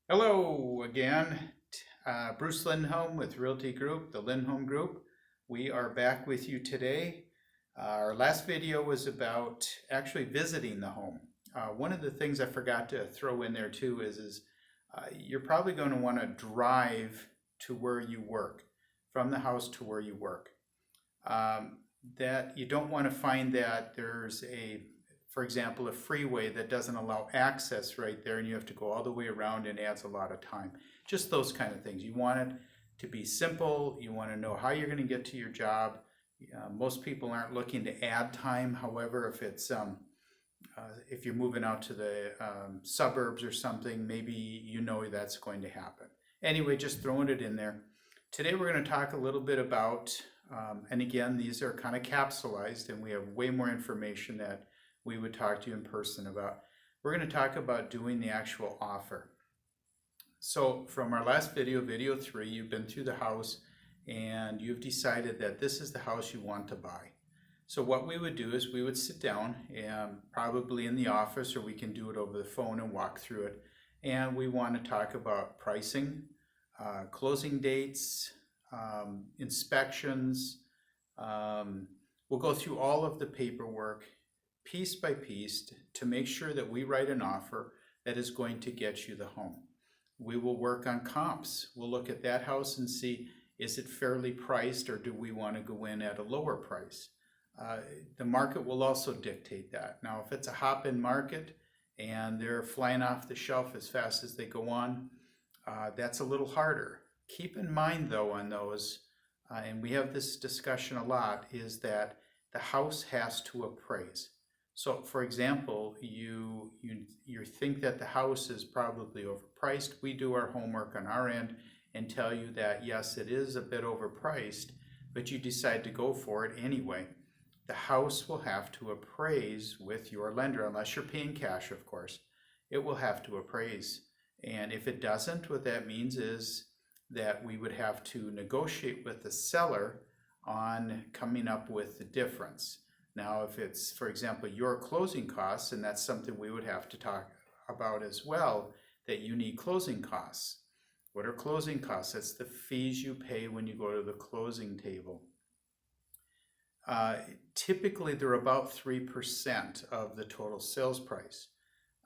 Hello again, Bruce Lindholm with Realty Group, the Lindholm Group. We are back with you today. Our last video was about actually visiting the home. One of the things I forgot to throw in there too is you're probably going to want to drive to where you work, from the house to where you work. Um, that you don't want to find that there's for example, a freeway that doesn't allow access right there and you have to go all the way around and adds a lot of time. Just those kind of things. You want it to be simple. You want to know how you're going to get to your job. Most people aren't looking to add time. However, if you're moving out to the suburbs or something, maybe you know that's going to happen. Anyway, just throwing it in there. Today we're going to talk a little bit about, and again, these are kind of capsulized and we have way more information that we would talk to you in person about. We're going to talk about doing the actual offer. So from our last video, video 3, you've been through the house and you've decided that this is the house you want to buy. So what we would do is we would sit down and probably in the office, or we can do it over the phone and walk through it. And we want to talk about pricing, closing dates, inspections. We'll go through all of the paperwork piece by piece to make sure that we write an offer that is going to get you the home. We will work on comps. We'll look at that house and see, is it fairly priced or do we want to go in at a lower price? The market will also dictate that. Now, if it's a hop-in market and they're flying off the shelf as fast as they go on, that's a little harder. Keep in mind though on those, and we have this discussion a lot, is that the house has to appraise. So for example, you think that the house is probably overpriced. We do our homework on our end and tell you that yes, it is a bit overpriced, but you decide to go for it anyway. The house will have to appraise with your lender, unless you're paying cash, of course. It will have to appraise. And if it doesn't, what that means is that we would have to negotiate with the seller on coming up with the difference. Now, if it's, for example, your closing costs, and that's something we would have to talk about as well, that you need closing costs. What are closing costs? That's the fees you pay when you go to the closing table. Typically, they're about 3% of the total sales price,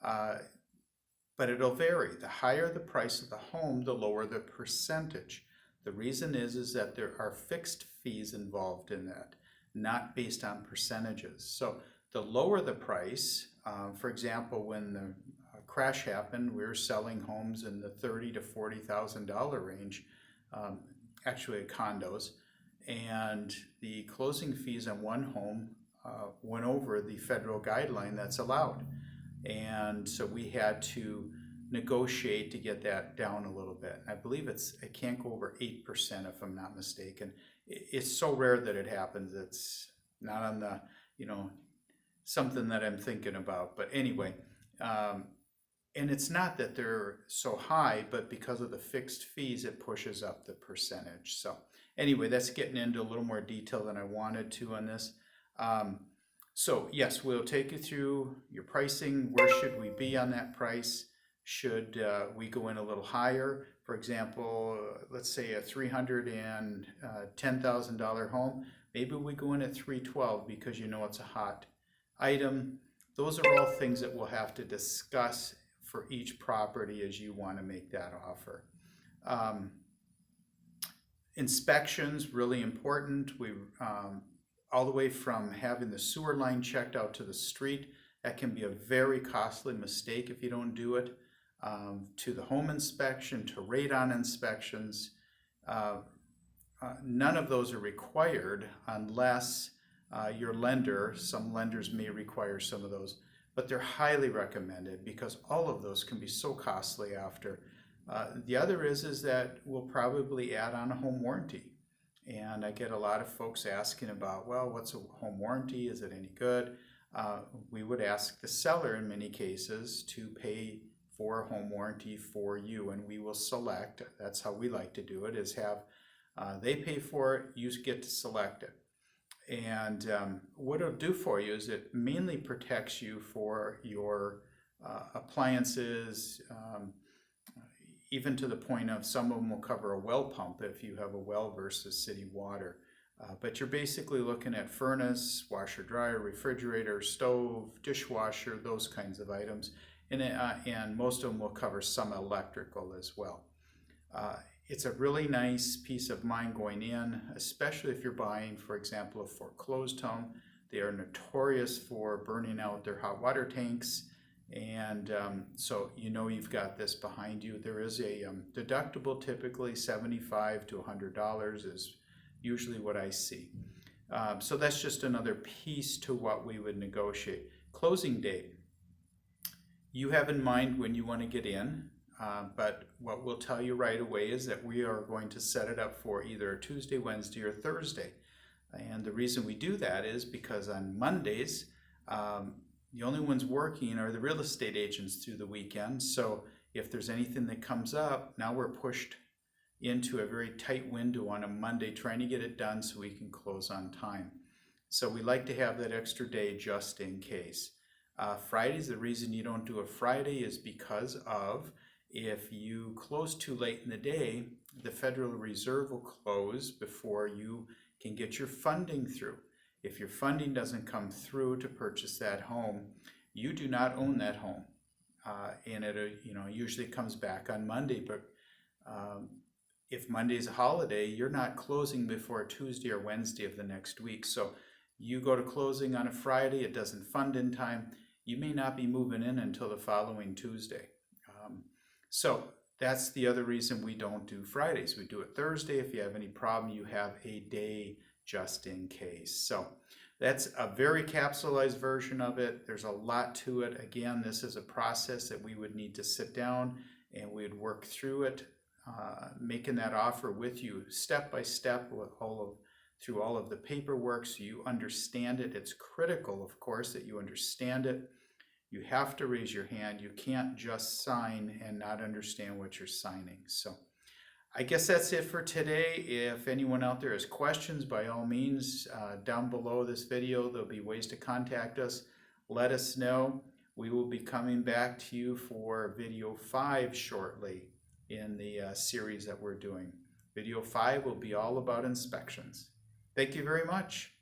but it'll vary. The higher the price of the home, the lower the percentage. The reason is that there are fixed fees involved in that, not based on percentages. So the lower the price, for example, when the crash happened, we were selling homes in the $30,000 to $40,000 range, actually condos, and the closing fees on one home went over the federal guideline that's allowed. And so we had to negotiate to get that down a little bit. I believe it can't go over 8% if I'm not mistaken. It's so rare that it happens. It's not on the, something that I'm thinking about. But anyway, and it's not that they're so high, but because of the fixed fees, it pushes up the percentage. So anyway, that's getting into a little more detail than I wanted to on this. So yes, we'll take you through your pricing. Where should we be on that price? Should we go in a little higher? For example, let's say a $310,000 home. Maybe we go in at $312 because it's a hot item. Those are all things that we'll have to discuss for each property as you want to make that offer. Inspections, really important. We all the way from having the sewer line checked out to the street. That can be a very costly mistake if you don't do it. To the home inspection, to radon inspections. None of those are required unless your lender, some lenders may require some of those, but they're highly recommended because all of those can be so costly after. The other is that we'll probably add on a home warranty. And I get a lot of folks asking about, well, what's a home warranty? Is it any good? We would ask the seller in many cases to pay for a home warranty for you, and we will select. That's how we like to do it, is have they pay for it, you get to select it. And what it'll do for you is it mainly protects you for your appliances, even to the point of some of them will cover a well pump if you have a well versus city water. But you're basically looking at furnace, washer, dryer, refrigerator, stove, dishwasher, those kinds of items. And most of them will cover some electrical as well. It's a really nice peace of mind going in, especially if you're buying, for example, a foreclosed home. They are notorious for burning out their hot water tanks. And so you know you've got this behind you. There is a deductible, typically $75 to $100 is usually what I see. So that's just another piece to what we would negotiate. Closing date. You have in mind when you want to get in, but what we'll tell you right away is that we are going to set it up for either Tuesday, Wednesday, or Thursday. And the reason we do that is because on Mondays, the only ones working are the real estate agents through the weekend. So if there's anything that comes up, now we're pushed into a very tight window on a Monday trying to get it done so we can close on time. So we like to have that extra day just in case. Fridays, the reason you don't do a Friday is because of if you close too late in the day, the Federal Reserve will close before you can get your funding through. If your funding doesn't come through to purchase that home, you do not own that home. And it usually comes back on Monday, but if Monday is a holiday, you're not closing before Tuesday or Wednesday of the next week. So you go to closing on a Friday, it doesn't fund in time, you may not be moving in until the following Tuesday. So that's the other reason we don't do Fridays. We do it Thursday. If you have any problem, you have a day just in case. So that's a very capsulized version of it. There's a lot to it. Again, this is a process that we would need to sit down and we'd work through it, making that offer with you step by step through all of the paperwork so you understand it. It's critical, of course, that you understand it. You have to raise your hand. You can't just sign and not understand what you're signing. So I guess that's it for today. If anyone out there has questions, by all means, down below this video, there'll be ways to contact us. Let us know. We will be coming back to you for video 5 shortly in the series that we're doing. Video 5 will be all about inspections. Thank you very much.